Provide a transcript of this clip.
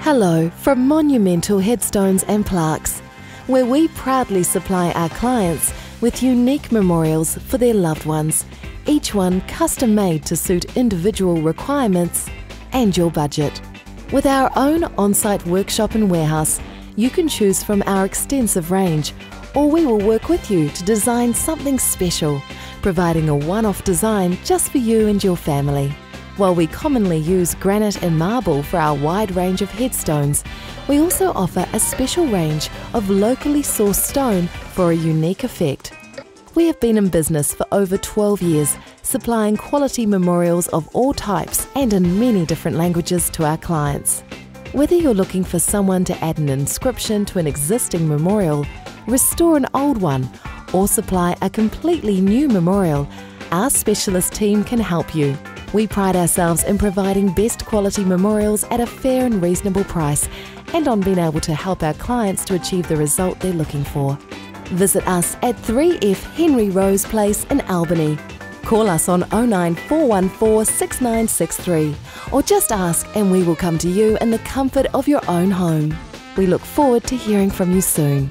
Hello from Monumental Headstones and Plaques, where we proudly supply our clients with unique memorials for their loved ones, each one custom made to suit individual requirements and your budget. With our own on-site workshop and warehouse, you can choose from our extensive range, or we will work with you to design something special, providing a one-off design just for you and your family. While we commonly use granite and marble for our wide range of headstones, we also offer a special range of locally sourced stone for a unique effect. We have been in business for over 12 years, supplying quality memorials of all types and in many different languages to our clients. Whether you're looking for someone to add an inscription to an existing memorial, restore an old one, or supply a completely new memorial, our specialist team can help you. We pride ourselves in providing best quality memorials at a fair and reasonable price, and on being able to help our clients to achieve the result they're looking for. Visit us at 3F Henry Rose Place in Albany. Call us on 09414 6963 or just ask and we will come to you in the comfort of your own home. We look forward to hearing from you soon.